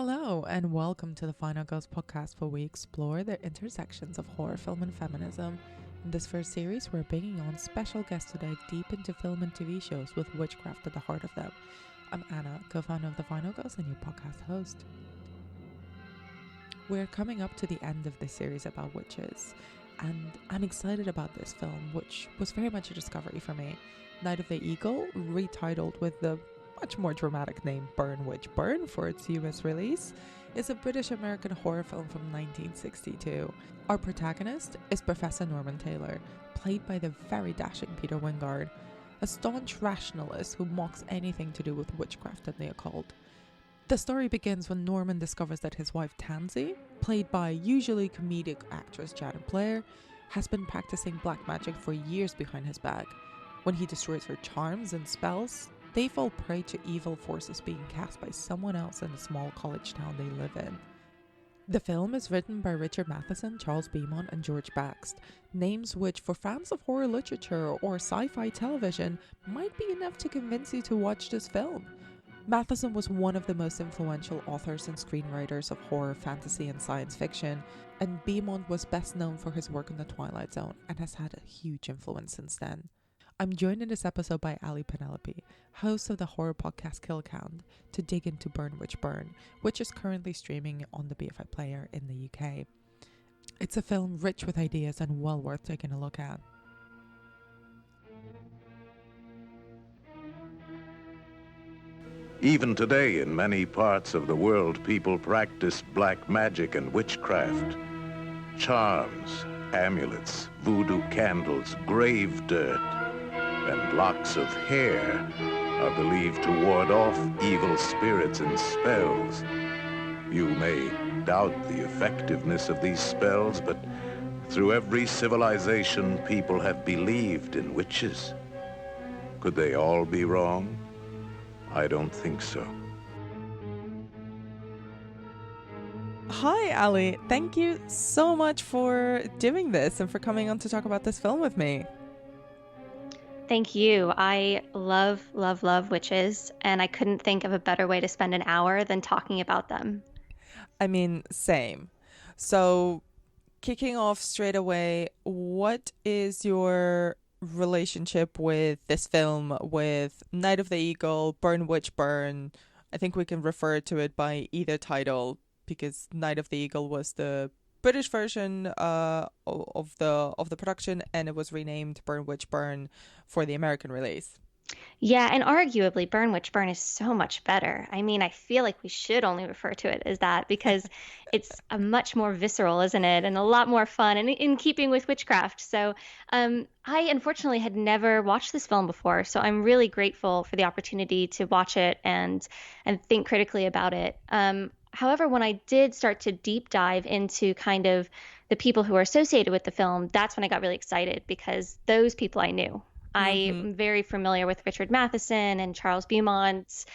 Hello, and welcome to the Final Girls podcast, where we explore the intersections of horror film and feminism. In this first series, we're bringing on special guests to dive deep into film and TV shows with witchcraft at the heart of them. I'm Anna, co-founder of the Final Girls and your podcast host. We're coming up to the end of this series about witches, and I'm excited about this film, which was very much a discovery for me. Night of the Eagle, retitled with the much more dramatic name Burn Witch Burn for its US release, is a British-American horror film from 1962. Our protagonist is Professor Norman Taylor, played by the very dashing Peter Wingard, a staunch rationalist who mocks anything to do with witchcraft and the occult. The story begins when Norman discovers that his wife Tansy, played by usually comedic actress Janet Blair, has been practicing black magic for years behind his back. When he destroys her charms and spells, they fall prey to evil forces being cast by someone else in the small college town they live in. The film is written by Richard Matheson, Charles Beaumont, and George Baxt, names which, for fans of horror literature or sci-fi television, might be enough to convince you to watch this film. Matheson was one of the most influential authors and screenwriters of horror, fantasy, and science fiction, and Beaumont was best known for his work in The Twilight Zone and has had a huge influence since then. I'm joined in this episode by Ally Penelope, host of the horror podcast Kill Count, to dig into Burn Witch Burn, which is currently streaming on the BFI player in the UK. It's a film rich with ideas and well worth taking a look at. Even today, in many parts of the world, people practice black magic and witchcraft. Charms, amulets, voodoo candles, grave dirt, and locks of hair are believed to ward off evil spirits and spells. You may doubt the effectiveness of these spells, but through every civilization, people have believed in witches. Could they all be wrong? I don't think so. Hi, Ally. Thank you so much for doing this and for coming on to talk about this film with me. Thank you. I love, love, love witches, and I couldn't think of a better way to spend an hour than talking about them. I mean, same. So, kicking off straight away, what is your relationship with this film, with Night of the Eagle, Burn Witch Burn? I think we can refer to it by either title, because Night of the Eagle was the British version of the production, and it was renamed Burn Witch Burn for the American release. Yeah, and arguably Burn Witch Burn is so much better. I mean, I feel like we should only refer to it as that because it's a much more visceral, isn't it? And a lot more fun and in keeping with witchcraft. So I unfortunately had never watched this film before. So I'm really grateful for the opportunity to watch it and think critically about it. However, when I did start to deep dive into kind of the people who are associated with the film, that's when I got really excited because those people I knew. I am very familiar with Richard Matheson and Charles Beaumont.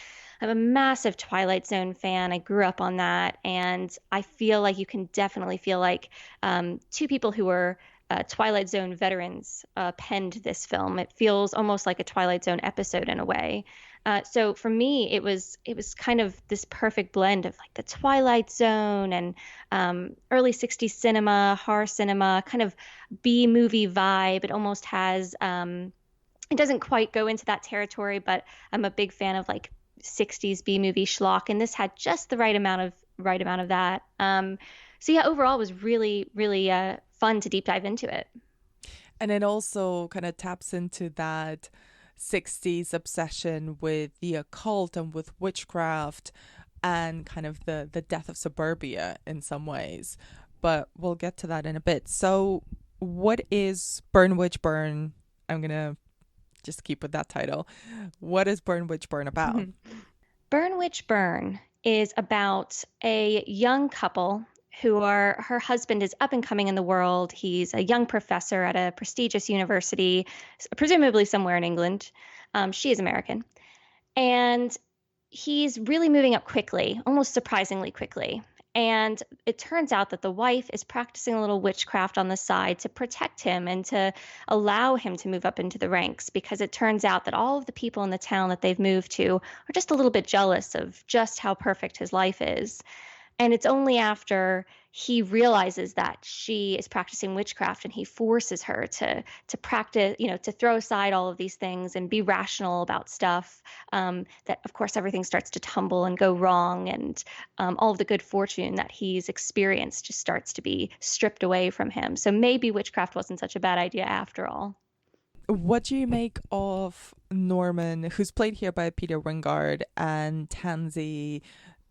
I'm a massive Twilight Zone fan. I grew up on that. And I feel like you can definitely feel like two people who were Twilight Zone veterans penned this film. It feels almost like a Twilight Zone episode in a way. So for me, it was kind of this perfect blend of like the Twilight Zone and early 60s cinema, horror cinema, kind of B-movie vibe. It almost has, it doesn't quite go into that territory, but I'm a big fan of like 60s B-movie schlock, and this had just the right amount of that. So yeah, overall, it was really, really fun to deep dive into it. And it also kind of taps into that 60s obsession with the occult and with witchcraft and kind of the death of suburbia in some ways. But we'll get to that in a bit. So what is Burn Witch Burn? I'm going to just keep with that title. What is Burn Witch Burn about? Mm-hmm. Burn Witch Burn is about a young couple her husband is up and coming in the world. He's a young professor at a prestigious university, presumably somewhere in England. She is American. And he's really moving up quickly, almost surprisingly quickly. And it turns out that the wife is practicing a little witchcraft on the side to protect him and to allow him to move up into the ranks, because it turns out that all of the people in the town that they've moved to are just a little bit jealous of just how perfect his life is. And it's only after he realizes that she is practicing witchcraft and he forces her to practice, to throw aside all of these things and be rational about stuff, that of course everything starts to tumble and go wrong, and all of the good fortune that he's experienced just starts to be stripped away from him. So maybe witchcraft wasn't such a bad idea after all. What do you make of Norman, who's played here by Peter Wingard, and Tansy,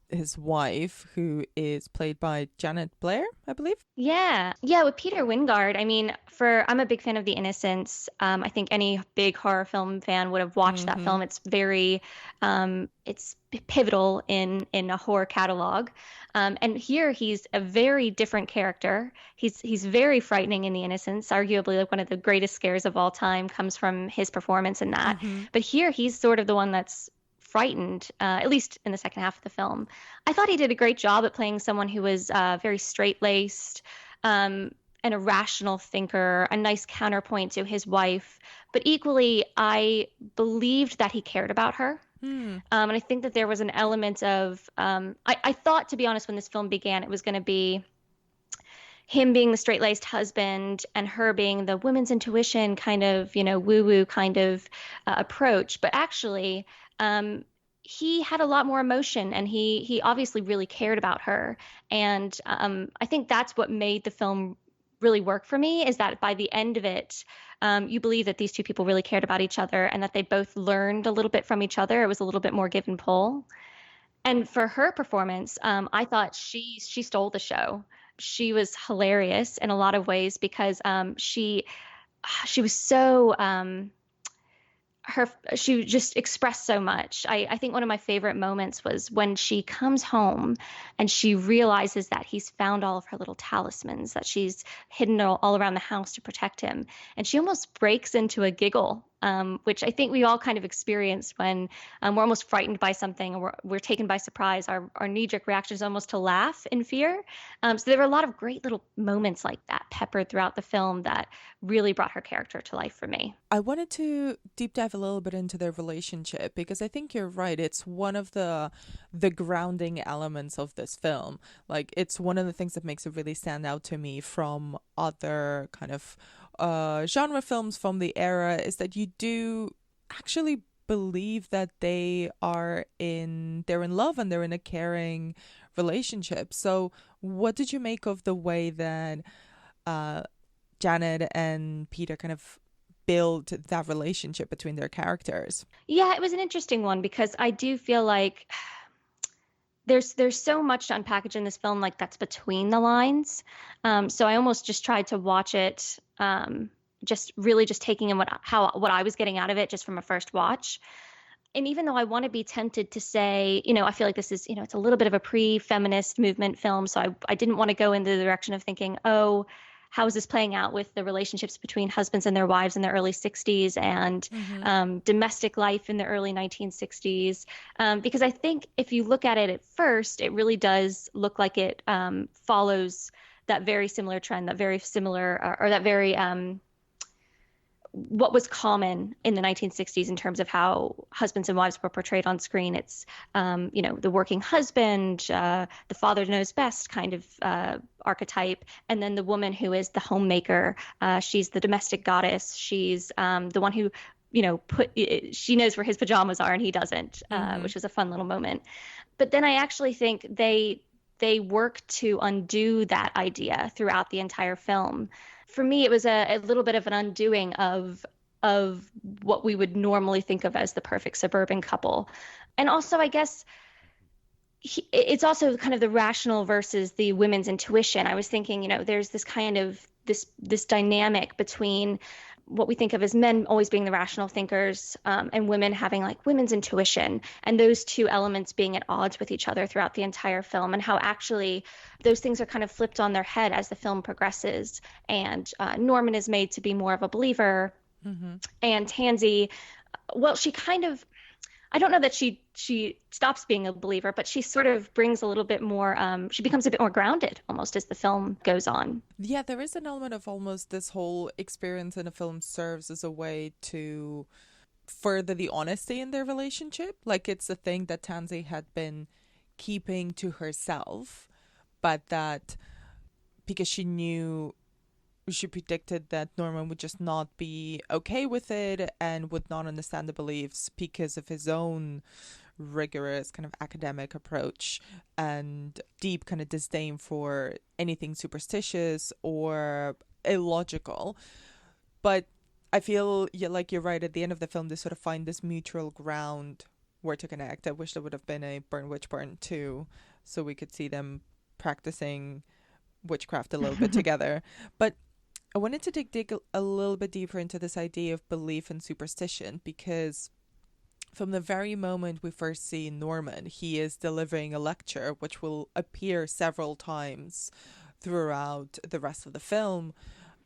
his wife, who is played by Janet Blair, I believe? Yeah, yeah. With Peter Wingard, I mean, for I'm a big fan of The Innocents. I think any big horror film fan would have watched that Mm-hmm. film. It's very, it's pivotal in a horror catalog. And here he's a very different character. He's very frightening in The Innocents. Arguably, like one of the greatest scares of all time comes from his performance in that. Mm-hmm. But here he's sort of the one that's frightened, at least in the second half of the film. I thought he did a great job at playing someone who was very straight-laced, um, and a rational thinker, a nice counterpoint to his wife. But equally, I believed that he cared about her. Hmm. And I think that there was an element of, I thought, to be honest, when this film began, it was going to be him being the straight-laced husband and her being the women's intuition kind of, woo-woo kind of approach. But actually, he had a lot more emotion, and he obviously really cared about her. And I think that's what made the film really work for me, is that by the end of it, you believe that these two people really cared about each other and that they both learned a little bit from each other. It was a little bit more give and pull. And for her performance, I thought she stole the show. She was hilarious in a lot of ways because she was so her she just expressed so much. I think one of my favorite moments was when she comes home and she realizes that he's found all of her little talismans that she's hidden all around the house to protect him, and she almost breaks into a giggle, which I think we all kind of experience when we're almost frightened by something, or we're taken by surprise. Our knee-jerk reaction is almost to laugh in fear. So there were a lot of great little moments like that peppered throughout the film that really brought her character to life for me. I wanted to deep dive a little bit into their relationship because I think you're right. It's one of the grounding elements of this film. Like it's one of the things that makes it really stand out to me from other kind of genre films from the era, is that you do actually believe that they're in love and they're in a caring relationship. So what did you make of the way that uh Janet and Peter kind of build that relationship between their characters? Yeah, it was an interesting one because I do feel like there's so much to unpackage in this film, like that's between the lines. So I almost just tried to watch it, just really just taking in what I was getting out of it just from a first watch. And even though I want to be tempted to say, I feel like this is, it's a little bit of a pre-feminist movement film, so I didn't want to go into the direction of thinking, oh, how is this playing out with the relationships between husbands and their wives in the early 60s and Mm-hmm. domestic life in the early 1960s? Because I think if you look at it at first, it really does look like it follows that very similar trend, that very similar, or that very what was common in the 1960s in terms of how husbands and wives were portrayed on screen. It's, the working husband, the father knows best kind of archetype, and then the woman who is the homemaker. She's the domestic goddess. She's the one who, she knows where his pajamas are and he doesn't, Mm-hmm. which was a fun little moment. But then I actually think they work to undo that idea throughout the entire film. For me, it was a little bit of an undoing of what we would normally think of as the perfect suburban couple. And also, I guess it's also kind of the rational versus the women's intuition. I was thinking, there's this kind of this dynamic between what we think of as men always being the rational thinkers, and women having like women's intuition, and those two elements being at odds with each other throughout the entire film, and how actually those things are kind of flipped on their head as the film progresses. And Norman is made to be more of a believer, Mm-hmm. and Tansy, well, she kind of, I don't know that she stops being a believer, but she sort of brings a little bit more, she becomes a bit more grounded almost as the film goes on. Yeah, there is an element of almost this whole experience in a film serves as a way to further the honesty in their relationship. Like it's a thing that Tansy had been keeping to herself, but that because she predicted that Norman would just not be okay with it and would not understand the beliefs because of his own rigorous kind of academic approach and deep kind of disdain for anything superstitious or illogical. But I feel like you're right. At the end of the film, they sort of find this mutual ground where to connect. I wish there would have been a Burn Witch Burn 2 so we could see them practicing witchcraft a little bit together. But I wanted to dig a little bit deeper into this idea of belief and superstition, because from the very moment we first see Norman, he is delivering a lecture which will appear several times throughout the rest of the film,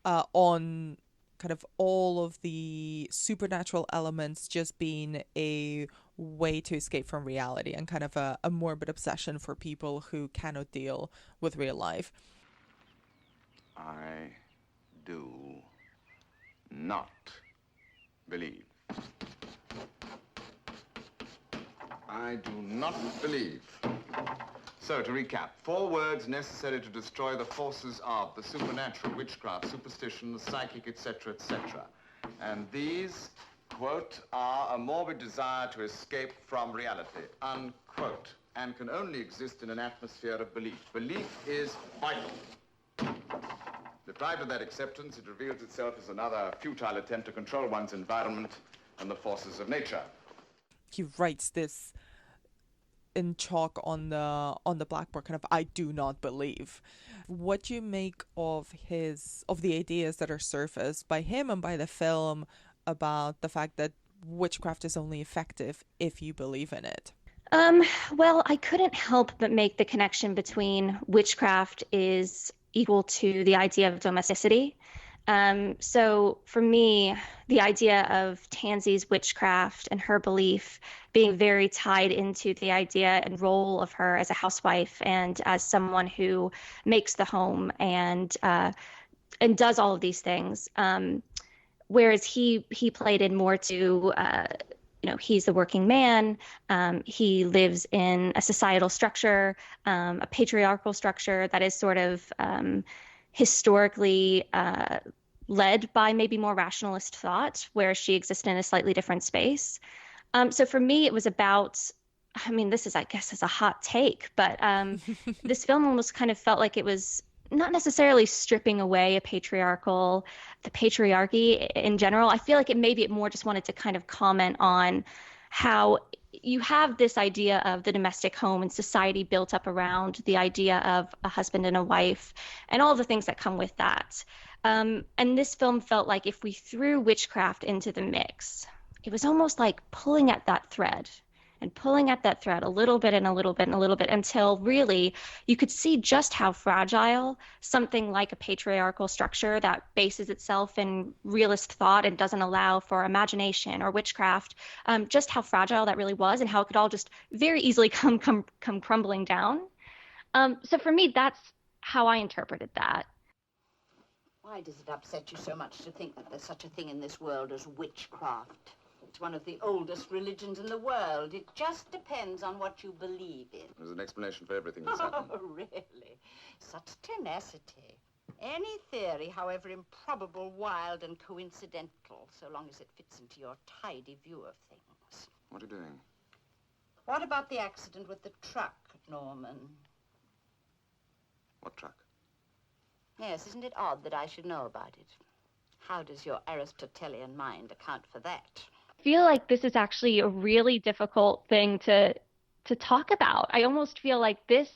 on kind of all of the supernatural elements just being a way to escape from reality and kind of a morbid obsession for people who cannot deal with real life. I do not believe. I do not believe. So, to recap, 4 words necessary to destroy the forces of the supernatural, witchcraft, superstition, the psychic, etc., etc. And these, quote, are a morbid desire to escape from reality, unquote, and can only exist in an atmosphere of belief. Belief is vital. Deprived of that acceptance, it reveals itself as another futile attempt to control one's environment and the forces of nature. He writes this in chalk on the blackboard, kind of, I do not believe. What do you make of the ideas that are surfaced by him and by the film about the fact that witchcraft is only effective if you believe in it? Well, I couldn't help but make the connection between witchcraft is equal to the idea of domesticity. So for me, the idea of Tansy's witchcraft and her belief being very tied into the idea and role of her as a housewife and as someone who makes the home and does all of these things. Whereas he played in more to he's the working man. He lives in a societal structure, a patriarchal structure that is sort of historically led by maybe more rationalist thought, where she existed in a slightly different space. So for me, it was about, I mean, this is, I guess, is a hot take, but this film almost kind of felt like it was not necessarily stripping away the patriarchy in general. I feel like it more just wanted to kind of comment on how you have this idea of the domestic home and society built up around the idea of a husband and a wife and all the things that come with that. And this film felt like if we threw witchcraft into the mix, it was almost like pulling at that thread and pulling at that thread a little bit and a little bit and a little bit until really you could see just how fragile something like a patriarchal structure that bases itself in realist thought and doesn't allow for imagination or witchcraft, just how fragile that really was and how it could all just very easily come crumbling down. So for me, that's how I interpreted that. Why does it upset you so much to think that there's such a thing in this world as witchcraft? It's one of the oldest religions in the world. It just depends on what you believe in. There's an explanation for everything that's happened. Oh, really? Such tenacity. Any theory, however improbable, wild, and coincidental, so long as it fits into your tidy view of things. What are you doing? What about the accident with the truck, Norman? What truck? Yes, isn't it odd that I should know about it? How does your Aristotelian mind account for that? I feel like this is actually a really difficult thing to talk about. I almost feel like this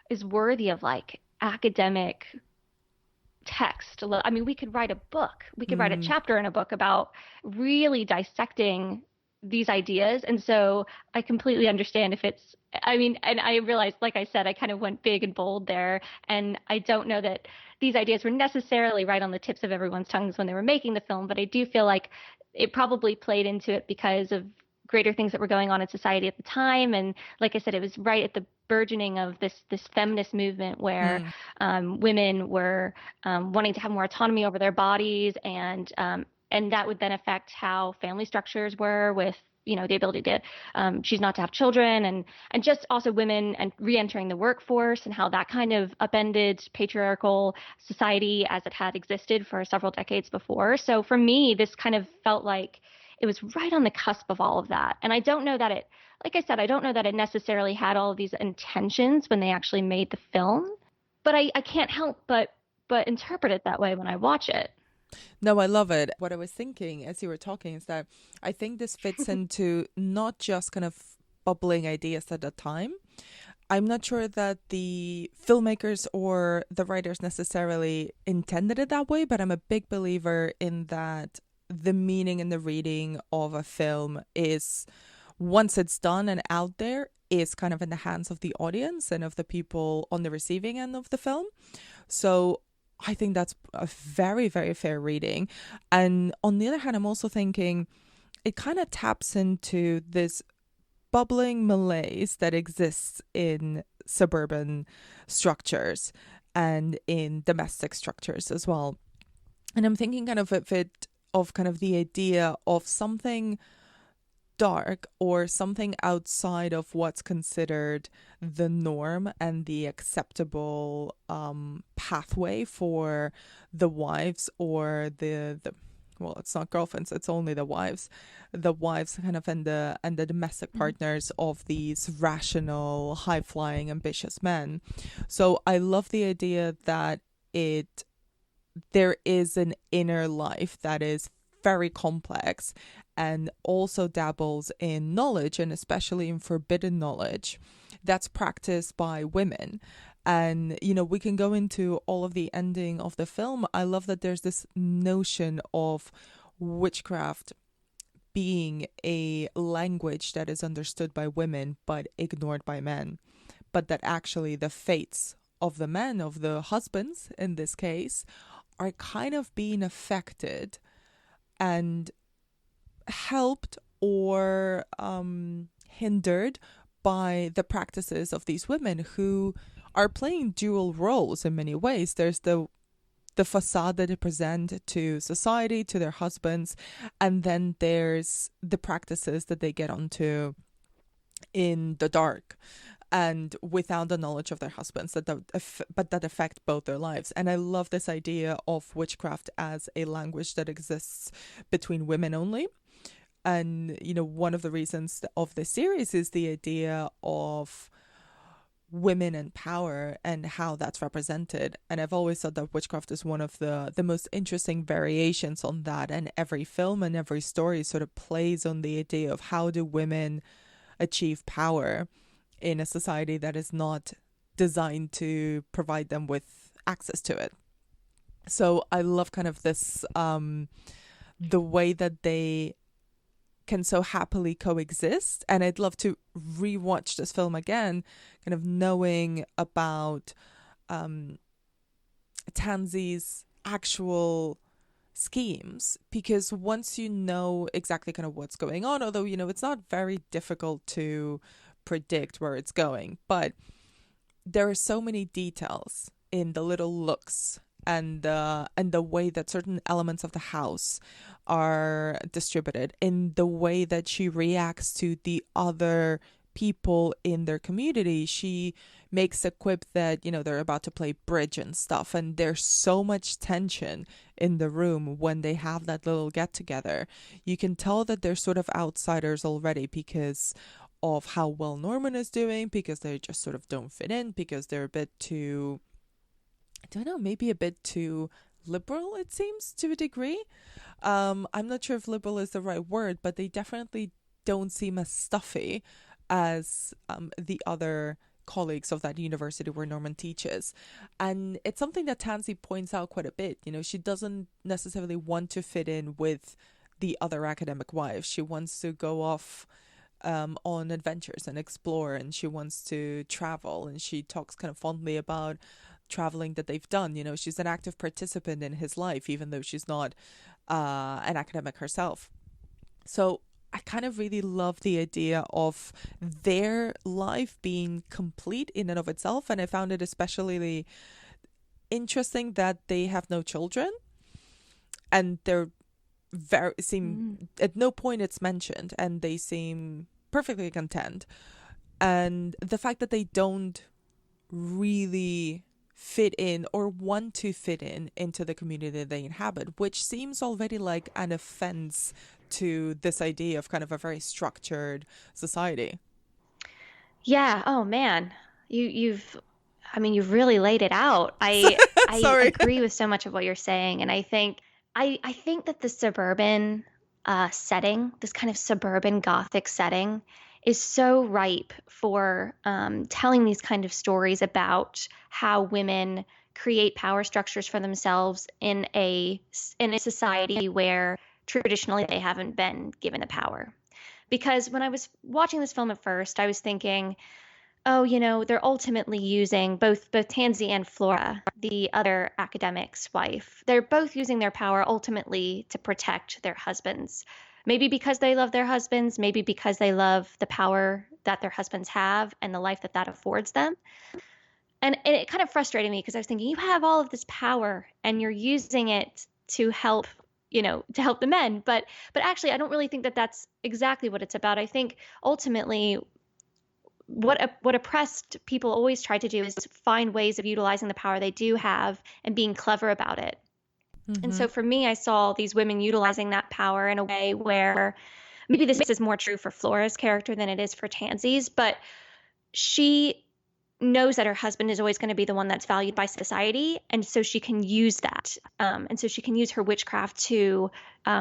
is worthy of like academic text. I mean, we could write a book. We could write a chapter in a book about really dissecting these ideas. And so I completely understand if it's, I mean, and I realized, like I said, I kind of went big and bold there. And I don't know that these ideas were necessarily right on the tips of everyone's tongues when they were making the film, but I do feel like it probably played into it because of greater things that were going on in society at the time. And like I said, it was right at the burgeoning of this feminist movement where women were wanting to have more autonomy over their bodies, and that would then affect how family structures were with the ability to choose not to have children, and just also women and re-entering the workforce, and how that kind of upended patriarchal society as it had existed for several decades before. So for me, this kind of felt like it was right on the cusp of all of that. And I don't know that it, like I said, I don't know that it necessarily had all of these intentions when they actually made the film, but I can't help but interpret it that way when I watch it. No, I love it. What I was thinking as you were talking is that I think this fits into not just kind of bubbling ideas at the time. I'm not sure that the filmmakers or the writers necessarily intended it that way, but I'm a big believer in that the meaning and the reading of a film is, once it's done and out there, is kind of in the hands of the audience and of the people on the receiving end of the film. So I think that's a very, very fair reading. And on the other hand, I'm also thinking it kind of taps into this bubbling malaise that exists in suburban structures and in domestic structures as well. And I'm thinking kind of the idea of something dark or something outside of what's considered the norm and the acceptable pathway for the wives or the well, it's not girlfriends, it's only the wives kind of and the domestic partners of these rational, high-flying, ambitious men. So I love the idea that there is an inner life that is very complex and also dabbles in knowledge, and especially in forbidden knowledge that's practiced by women. And, we can go into all of the ending of the film. I love that there's this notion of witchcraft being a language that is understood by women but ignored by men, but that actually the fates of the men, of the husbands in this case, are kind of being affected and helped or hindered by the practices of these women who are playing dual roles in many ways. There's the facade that they present to society, to their husbands, and then there's the practices that they get onto in the dark and without the knowledge of their husbands, but that affect both their lives. And I love this idea of witchcraft as a language that exists between women only. And, one of the reasons of this series is the idea of women and power and how that's represented. And I've always thought that witchcraft is one of the most interesting variations on that. And every film and every story sort of plays on the idea of how do women achieve power in a society that is not designed to provide them with access to it. So I love kind of this, the way that they can so happily coexist. And I'd love to rewatch this film again, kind of knowing about Tansy's actual schemes, because once you know exactly kind of what's going on, although it's not very difficult to predict where it's going, but there are so many details in the little looks and the way that certain elements of the house are distributed, in the way that she reacts to the other people in their community. She makes a quip that they're about to play bridge and stuff, and there's so much tension in the room when they have that little get together. You can tell that they're sort of outsiders already because of how well Norman is doing, because they just sort of don't fit in, because they're a bit too, I don't know, maybe a bit too liberal, it seems, to a degree. I'm not sure if liberal is the right word, but they definitely don't seem as stuffy as the other colleagues of that university where Norman teaches. And it's something that Tansy points out quite a bit. She doesn't necessarily want to fit in with the other academic wives. She wants to go off on adventures and explore, and she wants to travel, and she talks kind of fondly about traveling that they've done. She's an active participant in his life, even though she's not an academic herself. So I kind of really love the idea of their life being complete in and of itself. And I found it especially interesting that they have no children, and they're seem at no point it's mentioned, and they seem perfectly content. And the fact that they don't really fit in or want to fit in into the community they inhabit, which seems already like an offense to this idea of kind of a very structured society. Yeah. Oh man, you've I mean, you've really laid it out. I Sorry. agree with so much of what you're saying, and I think that the suburban setting, this kind of suburban gothic setting, is so ripe for telling these kind of stories about how women create power structures for themselves in a society where traditionally they haven't been given the power. Because when I was watching this film at first, I was thinking, oh, they're ultimately using both Tansy and Flora, the other academic's wife. They're both using their power ultimately to protect their husbands. Maybe because they love their husbands, maybe because they love the power that their husbands have and the life that that affords them. And it kind of frustrated me because I was thinking, you have all of this power and you're using it to help, to help the men. But actually, I don't really think that that's exactly what it's about. I think ultimately what oppressed people always try to do is find ways of utilizing the power they do have and being clever about it. And so for me, I saw these women utilizing that power in a way where maybe this is more true for Flora's character than it is for Tansy's, but she knows that her husband is always going to be the one that's valued by society, and so she can use that, and so she can use her witchcraft to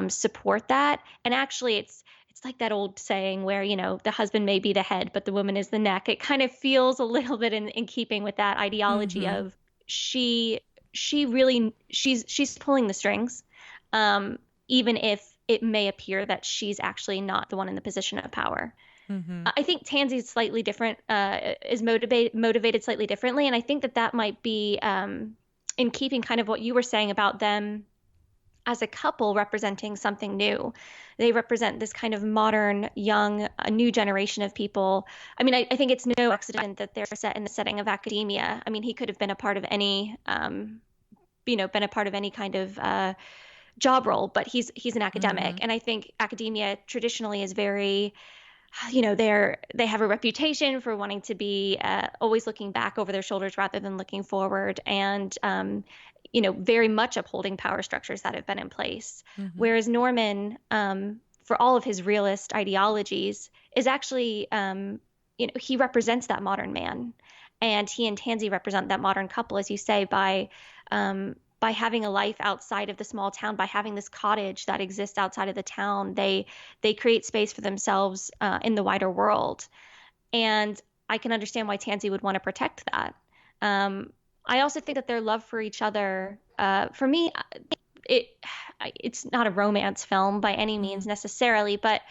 support that. And actually, it's like that old saying where the husband may be the head, but the woman is the neck. It kind of feels a little bit in keeping with that ideology of she's pulling the strings, even if it may appear that she's actually not the one in the position of power. I think Tansy's slightly different, is motivated slightly differently. And I think that might be in keeping kind of what you were saying about them as a couple representing something new. They represent this kind of modern, young, a new generation of people. I mean, I think it's no accident that they're set in the setting of academia. I mean, he could have been a part of any, been a part of any kind of job role, but he's an academic. And I think academia traditionally is very they have a reputation for wanting to be always looking back over their shoulders rather than looking forward, and very much upholding power structures that have been in place. Whereas Norman, for all of his realist ideologies, is actually he represents that modern man, and he and Tansy represent that modern couple, as you say, by having a life outside of the small town, by having this cottage that exists outside of the town. They create space for themselves in the wider world. And I can understand why Tansy would want to protect that. I also think that their love for each other, for me, it's not a romance film by any means necessarily, but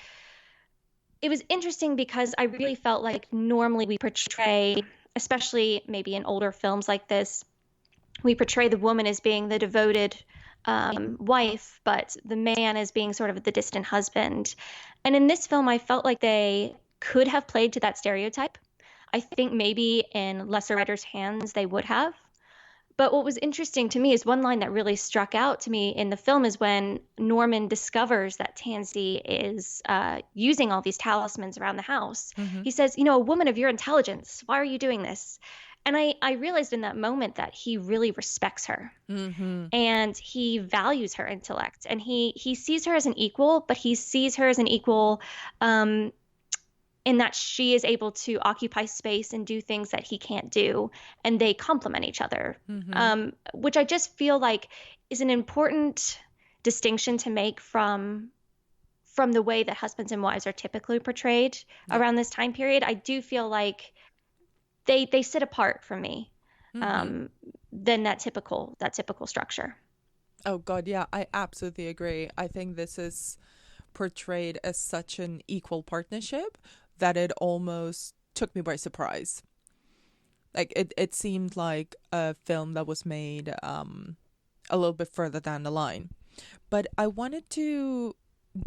it was interesting because I really felt like normally we portray, especially maybe in older films like this, we portray the woman as being the devoted wife, but the man as being sort of the distant husband. And in this film, I felt like they could have played to that stereotype. I think maybe in lesser writers' hands they would have. But what was interesting to me is one line that really struck out to me in the film is when Norman discovers that Tansy is using all these talismans around the house. He says, a woman of your intelligence, why are you doing this? And I realized in that moment that he really respects her and he values her intellect, and he sees her as an equal, but he sees her as an equal in that she is able to occupy space and do things that he can't do, and they complement each other, which I just feel like is an important distinction to make from the way that husbands and wives are typically portrayed around this time period. I do feel like they sit apart from me than that typical structure. Oh God, yeah, I absolutely agree. I think this is portrayed as such an equal partnership that it almost took me by surprise. Like it seemed like a film that was made a little bit further down the line. But I wanted to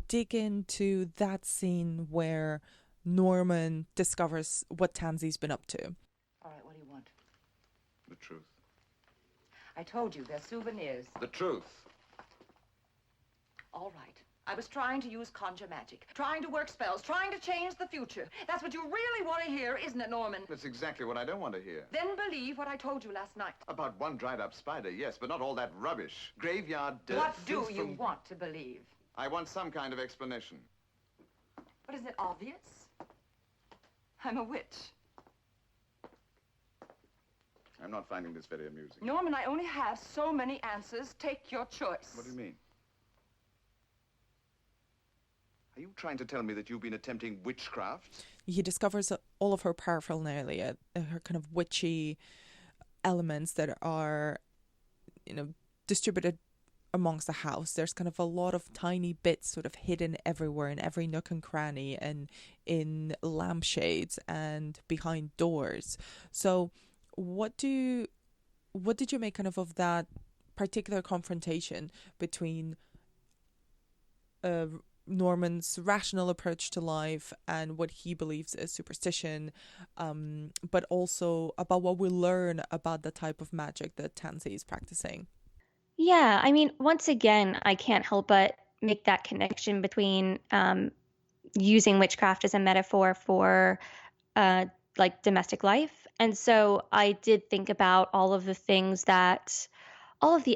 dig into that scene where Norman discovers what Tansy's been up to. All right, what do you want? The truth. I told you, they're souvenirs. The truth. All right. I was trying to use conjure magic, trying to work spells, trying to change the future. That's what you really want to hear, isn't it, Norman? That's exactly what I don't want to hear. Then believe what I told you last night. About one dried-up spider, yes, but not all that rubbish. Graveyard dirt. What do filth you from- want to believe? I want some kind of explanation. But isn't it obvious? I'm a witch. I'm not finding this very amusing. Norman, I only have so many answers. Take your choice. What do you mean? Are you trying to tell me that you've been attempting witchcraft? He discovers all of her paraphernalia, her kind of witchy elements that are, distributed amongst the house. There's kind of a lot of tiny bits sort of hidden everywhere in every nook and cranny and in lampshades and behind doors. So what did you make kind of that particular confrontation between Norman's rational approach to life and what he believes is superstition, but also about what we learn about the type of magic that Tansy is practicing? Yeah, I mean, once again, I can't help but make that connection between using witchcraft as a metaphor for like domestic life. And so I did think about all of the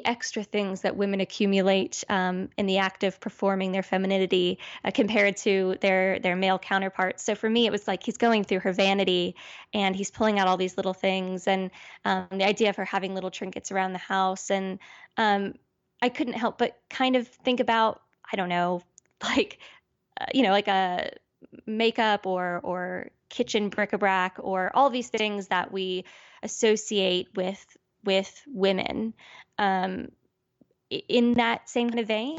extra things that women accumulate in the act of performing their femininity compared to their male counterparts. So for me, it was like he's going through her vanity and he's pulling out all these little things, and the idea of her having little trinkets around the house. And I couldn't help but kind of think about, I don't know, like, like a makeup or kitchen bric-a-brac or all these things that we associate with women. In that same kind of vein,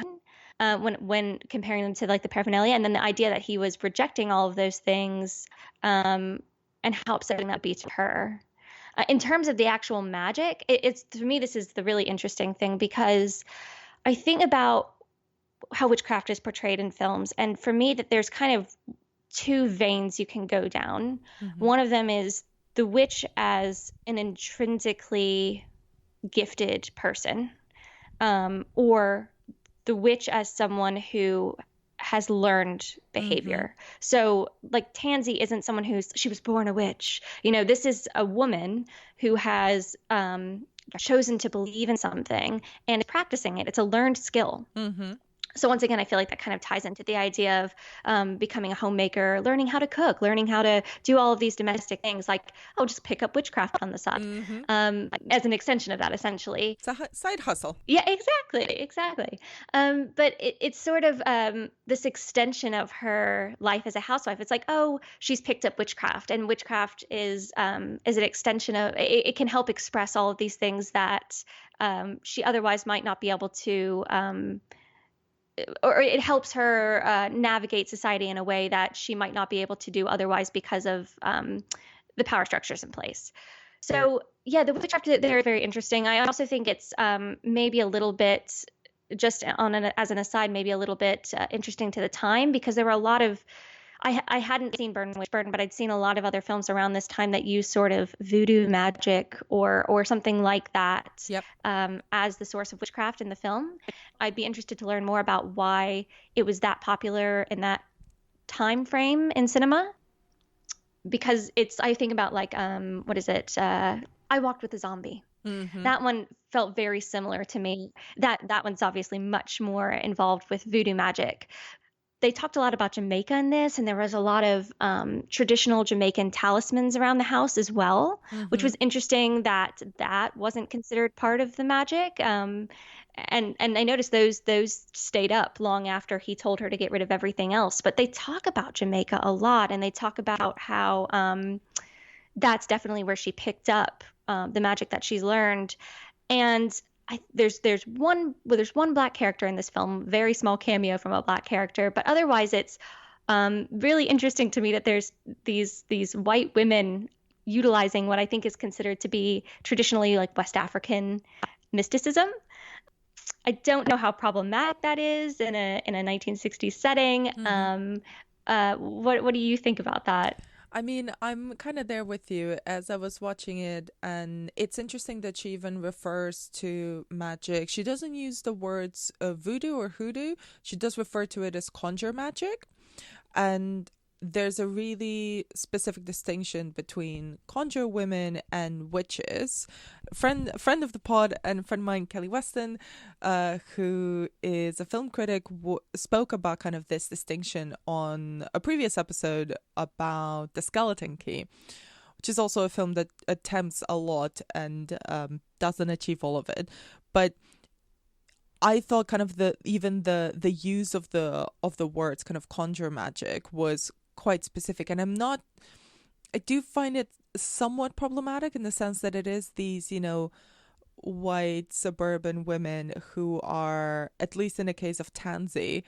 when comparing them to like the paraphernalia, and then the idea that he was rejecting all of those things, and how upsetting that would be to her. In terms of the actual magic, it's for me, this is the really interesting thing, because I think about how witchcraft is portrayed in films, and for me, that there's kind of two veins you can go down. Mm-hmm. One of them is the witch as an intrinsically gifted person, or the witch as someone who has learned behavior. Mm-hmm. So like Tansy isn't someone she was born a witch. This is a woman who has chosen to believe in something and is practicing it. It's a learned skill. Mm-hmm. So once again, I feel like that kind of ties into the idea of becoming a homemaker, learning how to cook, learning how to do all of these domestic things, like, just pick up witchcraft on the side, mm-hmm. As an extension of that, essentially. It's a side hustle. Yeah, exactly. But it's sort of this extension of her life as a housewife. It's like, she's picked up witchcraft, and witchcraft is an extension of, it can help express all of these things that she otherwise might not be able to, or it helps her navigate society in a way that she might not be able to do otherwise because of the power structures in place. So yeah, the witchcraft there very interesting. I also think it's maybe a little bit, just as an aside, maybe a little bit interesting to the time, because there were a lot of, I hadn't seen Burn Witch Burn, but I'd seen a lot of other films around this time that use sort of voodoo magic or something like that. Yep. As the source of witchcraft in the film. I'd be interested to learn more about why it was that popular in that time frame in cinema. Because I think about like, what is it? I Walked with a Zombie. Mm-hmm. That one felt very similar to me. That one's obviously much more involved with voodoo magic. They talked a lot about Jamaica in this, and there was a lot of traditional Jamaican talismans around the house as well, mm-hmm. which was interesting that wasn't considered part of the magic. And I noticed those stayed up long after he told her to get rid of everything else. But they talk about Jamaica a lot, and they talk about how that's definitely where she picked up the magic that she's learned. And there's one black character in this film, very small cameo from a black character, but otherwise it's really interesting to me that there's these white women utilizing what I think is considered to be traditionally like West African mysticism. I don't know how problematic that is in a 1960s setting. What do you think about that? I mean, I'm kind of there with you as I was watching it, and it's interesting that she even refers to magic. She doesn't use the words voodoo or hoodoo. She does refer to it as conjure magic. And there's a really specific distinction between conjure women and witches. Friend of the pod and friend of mine, Kelly Weston, who is a film critic, spoke about kind of this distinction on a previous episode about The Skeleton Key, which is also a film that attempts a lot and doesn't achieve all of it. But I thought kind of the use of the words kind of conjure magic was quite specific, and I do find it somewhat problematic in the sense that it is these, white suburban women who are, at least in the case of Tansy,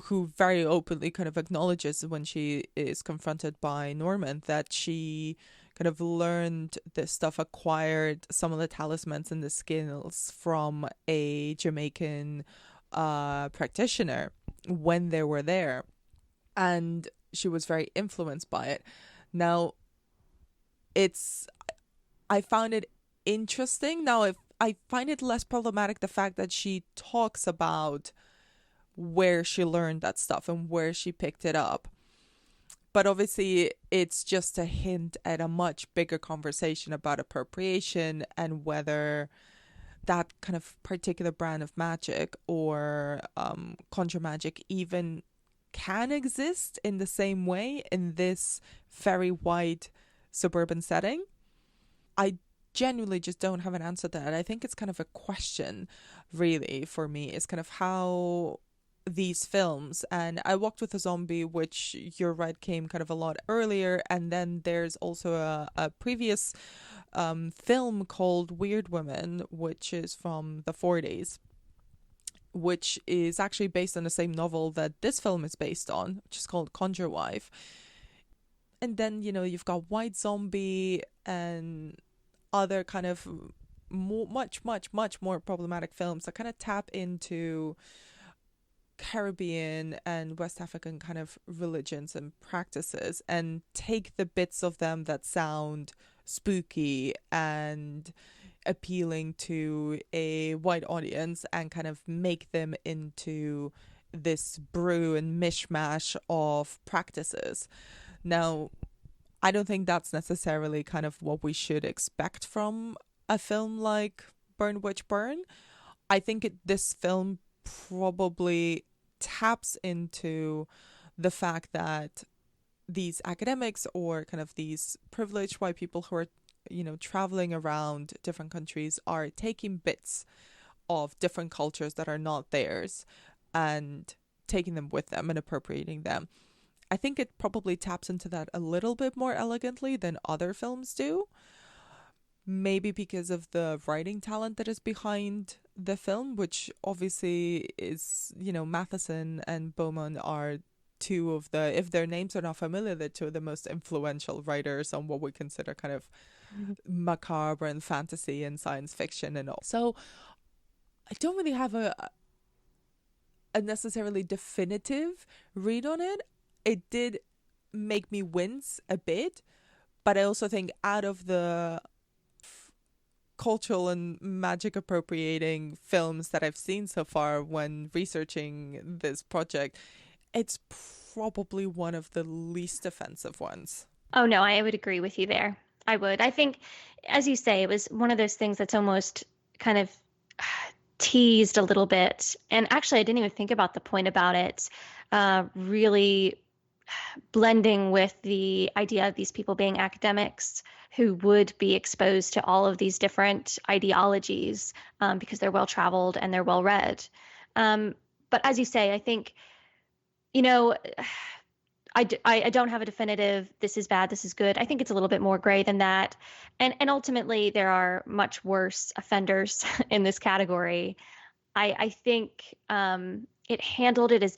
who very openly kind of acknowledges when she is confronted by Norman that she kind of learned this stuff, acquired some of the talismans and the skills from a Jamaican practitioner when they were there. And she was very influenced by it. Now, I found it interesting. Now, I find it less problematic the fact that she talks about where she learned that stuff and where she picked it up. But obviously, it's just a hint at a much bigger conversation about appropriation and whether that kind of particular brand of magic or conjure magic even can exist in the same way in this very white suburban setting. I genuinely just don't have an answer to that. I think it's kind of a question, really, for me, is kind of how these films, and I Walked with a Zombie, which you're right came kind of a lot earlier, and then there's also a previous film called Weird Women, which is from the 40s, which is actually based on the same novel that this film is based on, which is called Conjure Wife. And then, you've got White Zombie and other kind of much more problematic films that kind of tap into Caribbean and West African kind of religions and practices and take the bits of them that sound spooky and appealing to a white audience and kind of make them into this brew and mishmash of practices. Now, I don't think that's necessarily kind of what we should expect from a film like Burn Witch Burn. I think this film probably taps into the fact that these academics or kind of these privileged white people who are, traveling around different countries are taking bits of different cultures that are not theirs and taking them with them and appropriating them. I think it probably taps into that a little bit more elegantly than other films do. Maybe because of the writing talent that is behind the film, which obviously is, Matheson and Bowman are two of the, if their names are not familiar, they're two of the most influential writers on what we consider kind of macabre and fantasy and science fiction and all. So I don't really have a necessarily definitive read on it. It did make me wince a bit, but I also think out of the cultural and magic appropriating films that I've seen so far when researching this project, it's probably one of the least offensive ones. Oh, no, I would agree with you there. I would. I think, as you say, it was one of those things that's almost kind of teased a little bit. And actually, I didn't even think about the point about it really blending with the idea of these people being academics who would be exposed to all of these different ideologies because they're well traveled and they're well read. But as you say, I think, I don't have a definitive, this is bad, this is good. I think it's a little bit more gray than that. And ultimately, there are much worse offenders in this category. I think it handled it as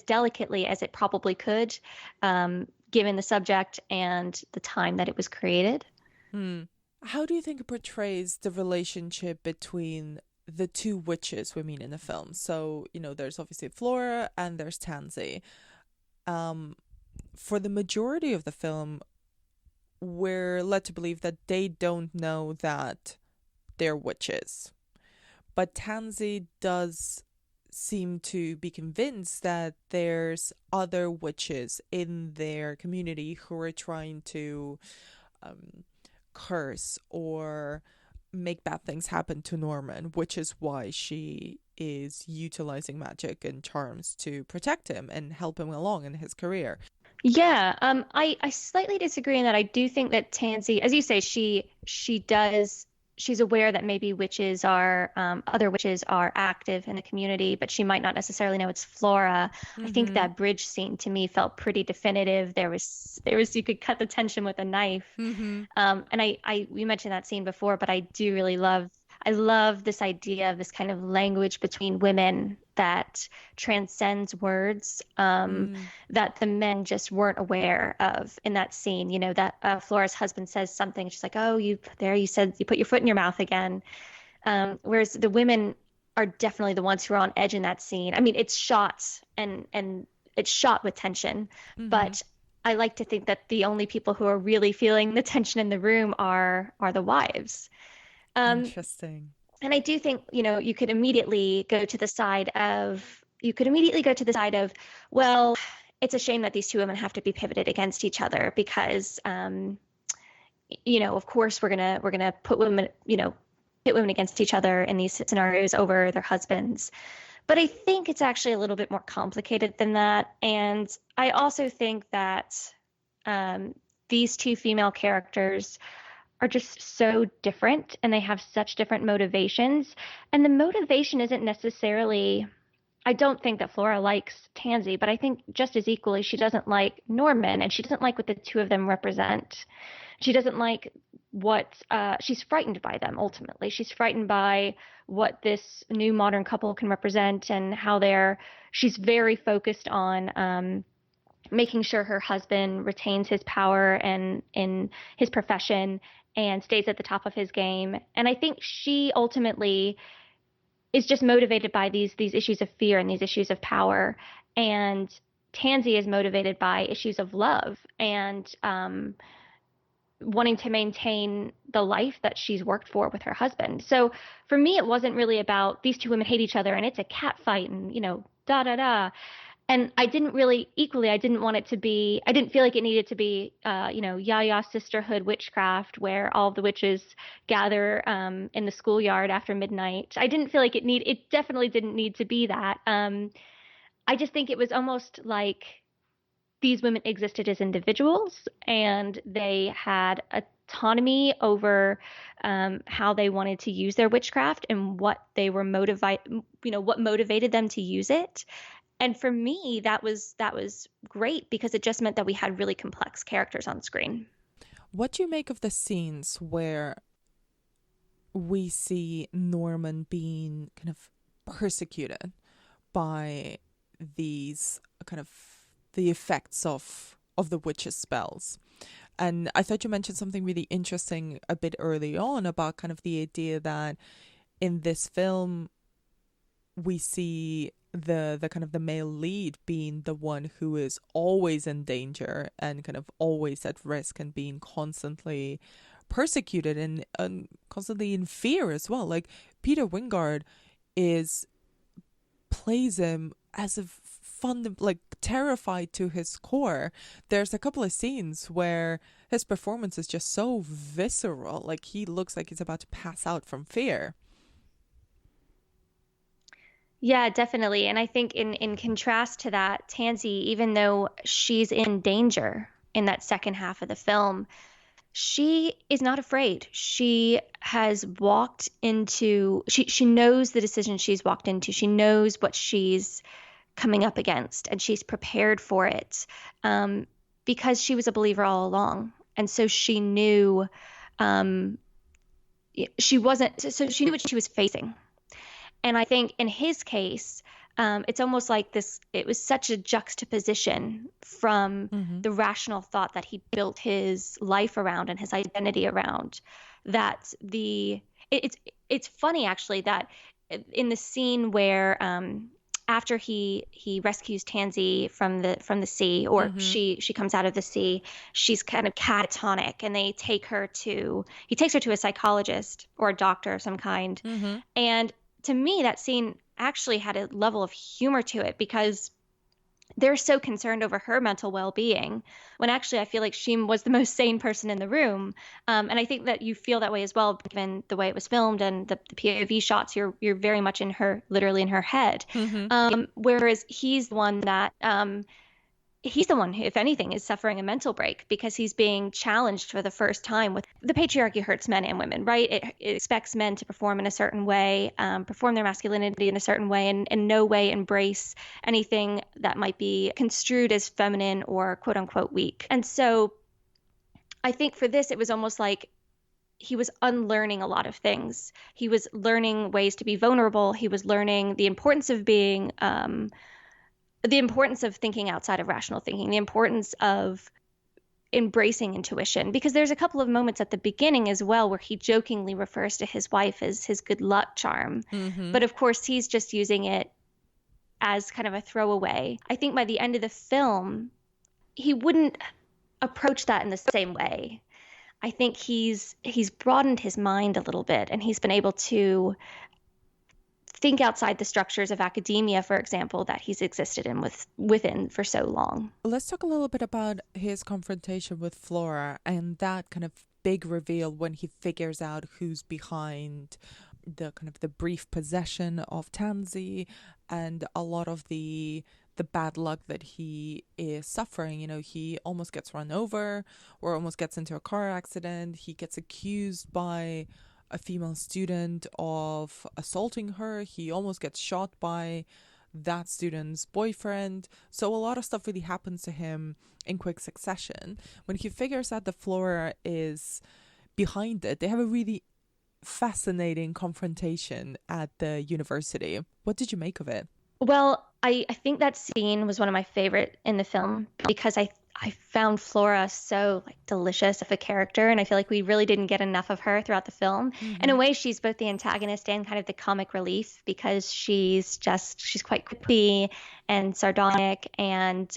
delicately as it probably could, given the subject and the time that it was created. How do you think it portrays the relationship between the two witches we meet in the film. So, there's obviously Flora and there's Tansy. For the majority of the film, we're led to believe that they don't know that they're witches. But Tansy does seem to be convinced that there's other witches in their community who are trying to curse or make bad things happen to Norman, which is why she is utilizing magic and charms to protect him and help him along in his career. Yeah, I slightly disagree in that. I do think that Tansy, as you say, she's aware that maybe other witches are active in the community, but she might not necessarily know it's Flora. I think that bridge scene to me felt pretty definitive. There was you could cut the tension with a knife. And we mentioned that scene before, but I do really I love this idea of this kind of language between women that transcends words, that the men just weren't aware of in that scene. That Flora's husband says something, she's like, "Oh, you said you put your foot in your mouth again." Whereas the women are definitely the ones who are on edge in that scene. I mean, it's shot and it's shot with tension, but I like to think that the only people who are really feeling the tension in the room are the wives. Interesting. And I do think, you could immediately go to the side of, well, it's a shame that these two women have to be pivoted against each other because, of course we're gonna put women, pit women against each other in these scenarios over their husbands. But I think it's actually a little bit more complicated than that. And I also think that these two female characters are just so different and they have such different motivations. And the motivation isn't necessarily, I don't think that Flora likes Tansy, but I think just as equally she doesn't like Norman and she doesn't like what the two of them represent. She doesn't like what, she's frightened by them ultimately. She's frightened by what this new modern couple can represent and how she's very focused on making sure her husband retains his power and in his profession and stays at the top of his game. And I think she ultimately is just motivated by these issues of fear and these issues of power. And Tansy is motivated by issues of love and wanting to maintain the life that she's worked for with her husband. So for me, it wasn't really about these two women hate each other and it's a cat fight and, da da da. And I didn't feel like it needed to be, yaya sisterhood witchcraft where all the witches gather in the schoolyard after midnight. I didn't feel like it definitely didn't need to be that. I just think it was almost like these women existed as individuals and they had autonomy over how they wanted to use their witchcraft and what motivated them to use it. And for me, that was great because it just meant that we had really complex characters on screen. What do you make of the scenes where we see Norman being kind of persecuted by these kind of the effects of the witch's spells? And I thought you mentioned something really interesting a bit early on about kind of the idea that in this film we see the kind of the male lead being the one who is always in danger and kind of always at risk and being constantly persecuted and constantly in fear as well. Like Peter Wingard plays him as a terrified to his core. There's a couple of scenes where his performance is just so visceral, like he looks like he's about to pass out from fear. Yeah, definitely. And I think in contrast to that, Tansy, even though she's in danger in that second half of the film, she is not afraid. She has walked into, she knows the decision she's walked into. She knows what she's coming up against and she's prepared for it because she was a believer all along. And so she knew she knew what she was facing. And I think in his case, it's almost like it was such a juxtaposition from the rational thought that he built his life around and his identity around that it's funny actually that in the scene where after he rescues Tansy from the sea, or she comes out of the sea, she's kind of catatonic, and he takes her to a psychologist or a doctor of some kind. And to me, that scene actually had a level of humor to it, because they're so concerned over her mental well-being, when actually I feel like she was the most sane person in the room. And I think that you feel that way as well, given the way it was filmed and the POV shots. You're very much literally in her head. Whereas he's the one who, if anything, is suffering a mental break, because he's being challenged for the first time. With the patriarchy hurts men and women, right? It expects men to perform in a certain way, perform their masculinity in a certain way, and in no way embrace anything that might be construed as feminine or quote unquote weak. And so I think for this, it was almost like he was unlearning a lot of things. He was learning ways to be vulnerable. He was learning the importance of thinking outside of rational thinking, the importance of embracing intuition, because there's a couple of moments at the beginning as well where he jokingly refers to his wife as his good luck charm. But of course, he's just using it as kind of a throwaway. I think by the end of the film, he wouldn't approach that in the same way. I think he's broadened his mind a little bit, and he's been able to think outside the structures of academia, for example, that he's existed within for so long. Let's talk a little bit about his confrontation with Flora and that kind of big reveal when he figures out who's behind the kind of the brief possession of Tansy and a lot of the bad luck that he is suffering. You know, he almost gets run over or almost gets into a car accident. He gets accused by a female student of assaulting her. He almost gets shot by that student's boyfriend. So a lot of stuff really happens to him in quick succession. When he figures out that Flora is behind it, they have a really fascinating confrontation at the university. What did you make of it? Well, I think that scene was one of my favorite in the film, because I found Flora so delicious of a character, and I feel like we really didn't get enough of her throughout the film. In a way, she's both the antagonist and kind of the comic relief, because she's quite quippy and sardonic. And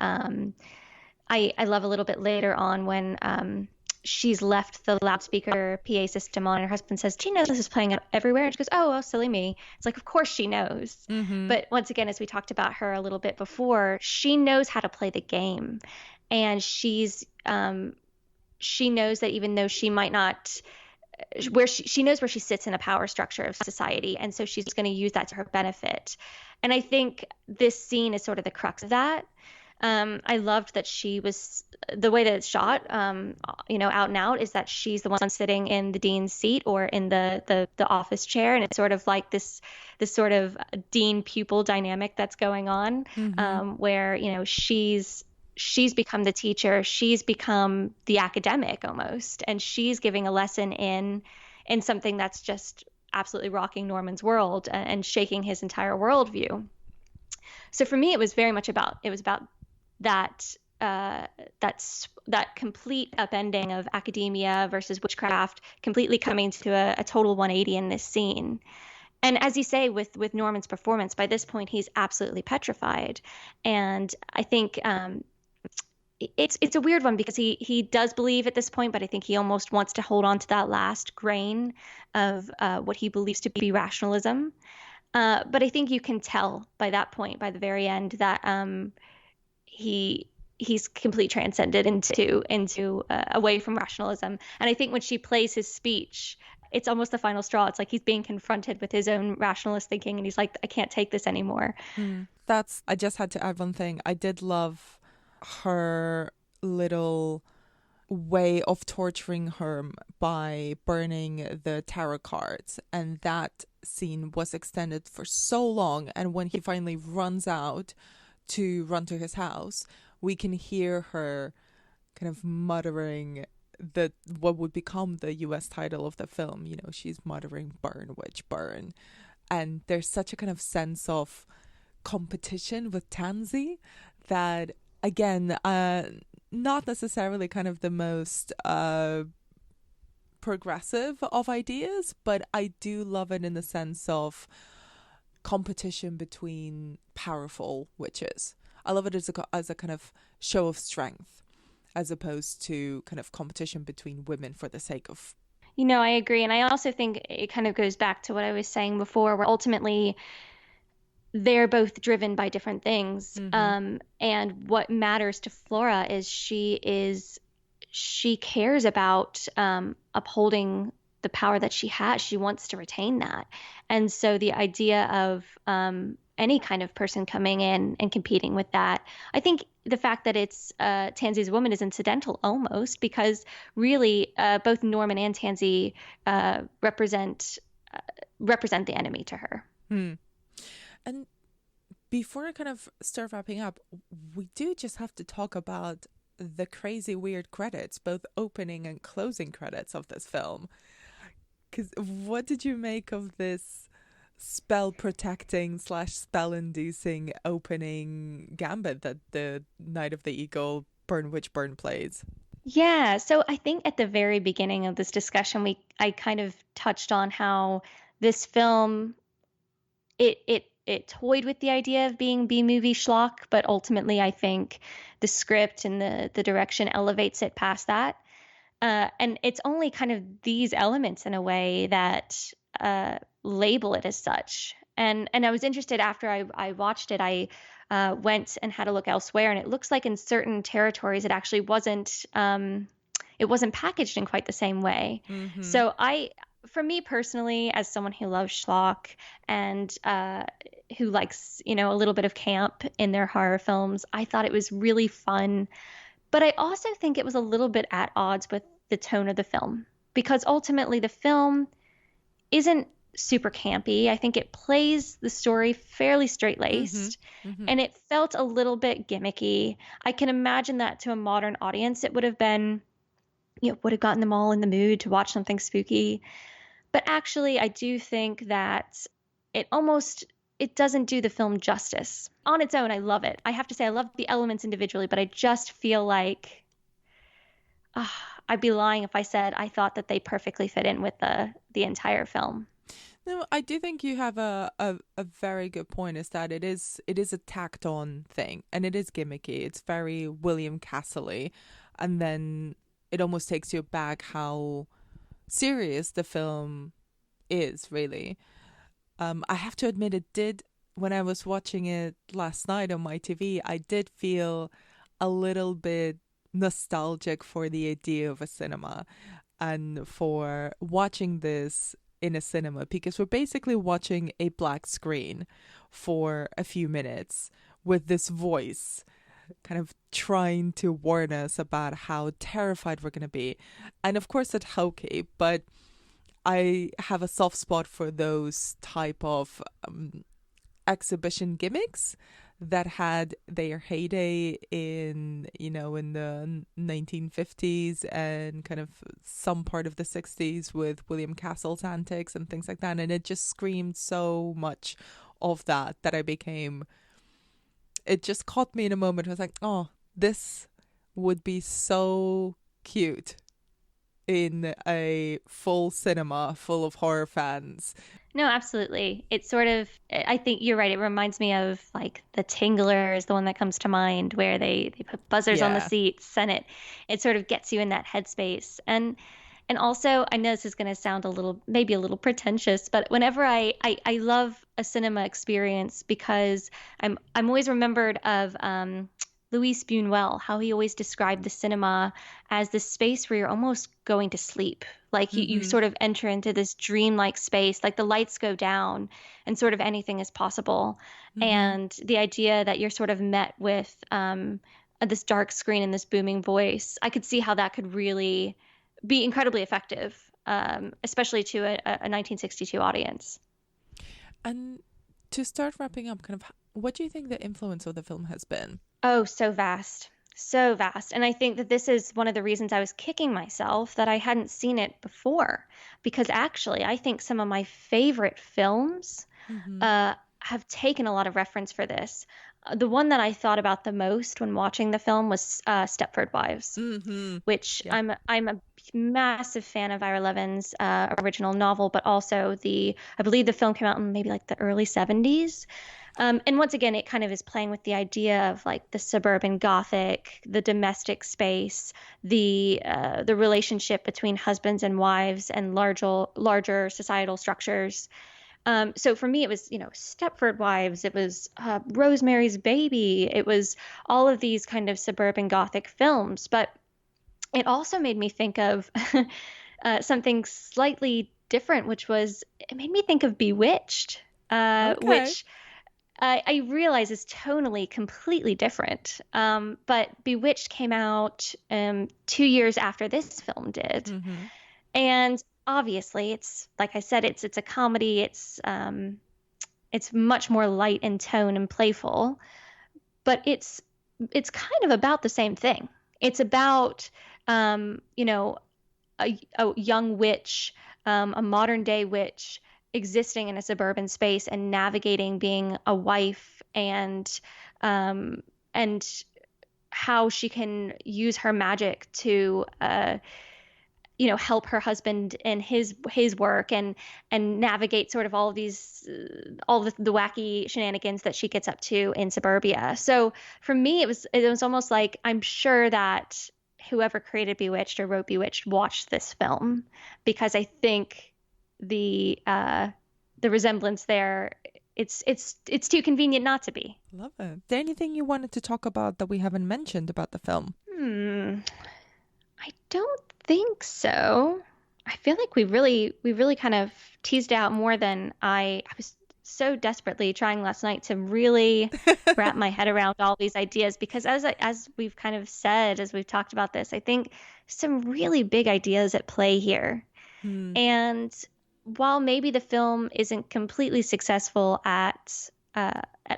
I love a little bit later on when she's left the loudspeaker PA system on, and her husband says, "Do you know this is playing everywhere?" And she goes, "Oh, well, silly me." It's like, of course she knows. But once again, as we talked about her a little bit before, she knows how to play the game. And she knows that even though she might not, she knows where she sits in a power structure of society. And so she's going to use that to her benefit. And I think this scene is sort of the crux of that. I loved that the way that it's shot, out and out, is that she's the one sitting in the dean's seat or in the office chair. And it's sort of like this sort of dean pupil dynamic that's going on, where, she's become the teacher, she's become the academic almost, and she's giving a lesson in something that's just absolutely rocking Norman's world and shaking his entire worldview. So for me, it was very much about that complete upending of academia versus witchcraft, completely coming to a total 180 in this scene. And as you say, with Norman's performance, by this point, he's absolutely petrified. And I think it's a weird one, because he does believe at this point, but I think he almost wants to hold on to that last grain of what he believes to be rationalism. But I think you can tell by that point, by the very end, that he's completely transcended into away from rationalism. And I think when she plays his speech, it's almost the final straw. It's like he's being confronted with his own rationalist thinking, and he's like, I can't take this anymore. I just had to add one thing. I did love her little way of torturing her by burning the tarot cards, and that scene was extended for so long. And when he finally runs out to run to his house, we can hear her kind of muttering what would become the US title of the film. She's muttering, "Burn, witch, burn." And there's such a kind of sense of competition with Tansy that, again, not necessarily kind of the most progressive of ideas, but I do love it in the sense of competition between powerful witches. I love it as a kind of show of strength, as opposed to kind of competition between women for the sake of. I agree. And I also think it kind of goes back to what I was saying before, where ultimately they're both driven by different things. And what matters to Flora is she cares about upholding the power that she has. She wants to retain that. And so the idea of any kind of person coming in and competing with that, I think the fact that it's Tansy's woman is incidental almost, because really both Norman and Tansy represent the enemy to her. And before I kind of start wrapping up, we do just have to talk about the crazy weird credits, both opening and closing credits of this film. Because what did you make of this spell protecting / spell inducing opening gambit that the Night of the Eagle Burn Witch Burn plays? Yeah, so I think at the very beginning of this discussion, I kind of touched on how this film it toyed with the idea of being B-movie schlock, but ultimately I think the script and the direction elevates it past that. And it's only kind of these elements in a way that label it as such. And I was interested after I watched it. I went and had a look elsewhere, and it looks like in certain territories it actually wasn't packaged in quite the same way. So for me personally, as someone who loves schlock and who likes, a little bit of camp in their horror films, I thought it was really fun. But I also think it was a little bit at odds with the tone of the film, because ultimately the film isn't super campy. I think it plays the story fairly straight-laced, and it felt a little bit gimmicky. I can imagine that to a modern audience, it would have been, would have gotten them all in the mood to watch something spooky. But actually, I do think that it doesn't do the film justice. On its own, I love it. I have to say, I love the elements individually, but I just feel like I'd be lying if I said I thought that they perfectly fit in with the entire film. No, I do think you have a very good point, is that it is a tacked on thing, and it is gimmicky. It's very William Castle-y, and then it almost takes you back how serious the film is, really. I have to admit, it did, when I was watching it last night on my TV, I did feel a little bit nostalgic for the idea of a cinema and for watching this in a cinema, because we're basically watching a black screen for a few minutes with this voice kind of trying to warn us about how terrified we're going to be. And of course it's hokey, but I have a soft spot for those type of exhibition gimmicks that had their heyday in the 1950s and kind of some part of the 60s with William Castle's antics and things like that. And it just screamed so much of that it just caught me in a moment. I was like, oh, this would be so cute in a full cinema full of horror fans. No, absolutely. It's sort of, I think you're right. It reminds me of like The Tingler is the one that comes to mind, where they put buzzers on the seats, and it sort of gets you in that headspace. And also, I know this is going to sound maybe a little pretentious, but whenever I love a cinema experience, because I'm always remembered of Louis Buñuel, how he always described the cinema as this space where you're almost going to sleep. Like you sort of enter into this dreamlike space, like the lights go down and sort of anything is possible. And the idea that you're sort of met with this dark screen and this booming voice, I could see how that could really be incredibly effective, especially to a 1962 audience. And to start wrapping up, kind of, what do you think the influence of the film has been? Oh, so vast. So vast. And I think that this is one of the reasons I was kicking myself that I hadn't seen it before. Because actually, I think some of my favorite films have taken a lot of reference for this. The one that I thought about the most when watching the film was Stepford Wives, which I'm a massive fan of Ira Levin's original novel, but also I believe the film came out in maybe like the early 70s. And once again, it kind of is playing with the idea of like the suburban Gothic, the domestic space, the relationship between husbands and wives, and larger societal structures. So for me, it was, Stepford Wives, it was Rosemary's Baby, it was all of these kind of suburban Gothic films. But it also made me think of something slightly different, which was, it made me think of Bewitched, Okay. which I realize is tonally completely different. But Bewitched came out 2 years after this film did. Mm-hmm. And obviously, it's like I said, it's a comedy. It's much more light in tone and playful, but it's kind of about the same thing. It's about a young witch, a modern day witch existing in a suburban space and navigating being a wife, and how she can use her magic to help her husband in his work, and navigate sort of all of these all the wacky shenanigans that she gets up to in suburbia. So for me, it was almost like, I'm sure that whoever created Bewitched or wrote Bewitched watched this film, because I think the resemblance there, it's too convenient not to be. Love it. Is there anything you wanted to talk about that we haven't mentioned about the film? I don't think so. I feel like we really kind of teased out more than I was so desperately trying last night to really wrap my head around all these ideas, because as we've kind of said, as we've talked about this, I think some really big ideas at play here. And while maybe the film isn't completely successful at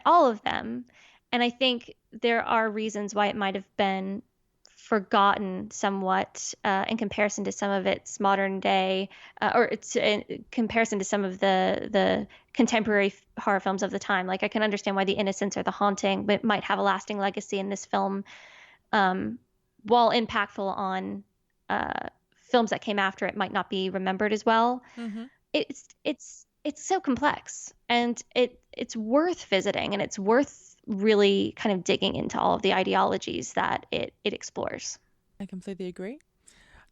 all of them, and I think there are reasons why it might have been forgotten somewhat in comparison to some of its modern day, or it's in comparison to some of the contemporary horror films of the time. Like, I can understand why The Innocents or The Haunting might have a lasting legacy in this film, while impactful on films that came after it might not be remembered as well. Mm-hmm. It's so complex, and it's worth visiting, and it's worth really kind of digging into all of the ideologies that it explores. I completely agree.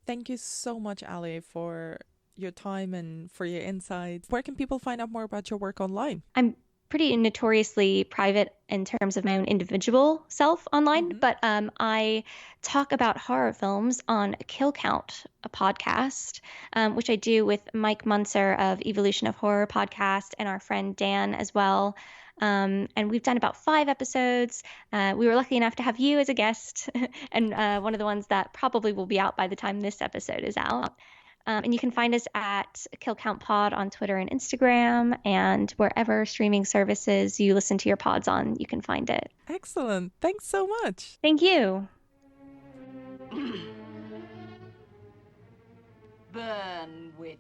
Thank you so much, Ally, for your time and for your insights. Where can people find out more about your work online? I'm pretty notoriously private in terms of my own individual self online, but I talk about horror films on Kill Count, a podcast, which I do with Mike Munzer of Evolution of Horror podcast, and our friend Dan as well. And we've done about 5 episodes. We were lucky enough to have you as a guest, and one of the ones that probably will be out by the time this episode is out. And you can find us at Kill Count Pod on Twitter and Instagram, and wherever streaming services you listen to your pods on, you can find it. Excellent. Thanks so much. Thank you. Burn, witch.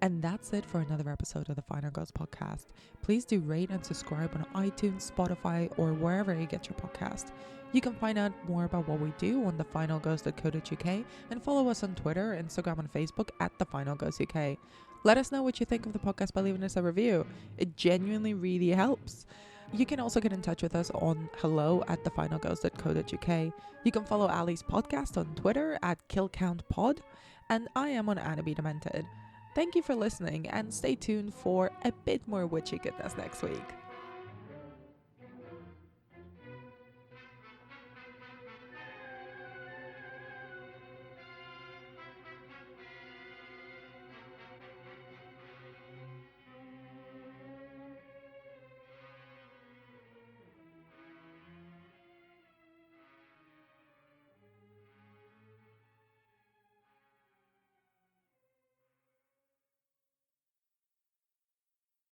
And that's it for another episode of the Final Girls podcast. Please do rate and subscribe on iTunes, Spotify, or wherever you get your podcast. You can find out more about what we do on thefinalgirls.co.uk and follow us on Twitter, Instagram, and Facebook at thefinalgirlsuk. Let us know what you think of the podcast by leaving us a review. It genuinely really helps. You can also get in touch with us on hello@thefinalgirls.co.uk. You can follow Ally's podcast on Twitter at KillCountPod, and I am on Anna B. Demented. Thank you for listening, and stay tuned for a bit more witchy goodness next week.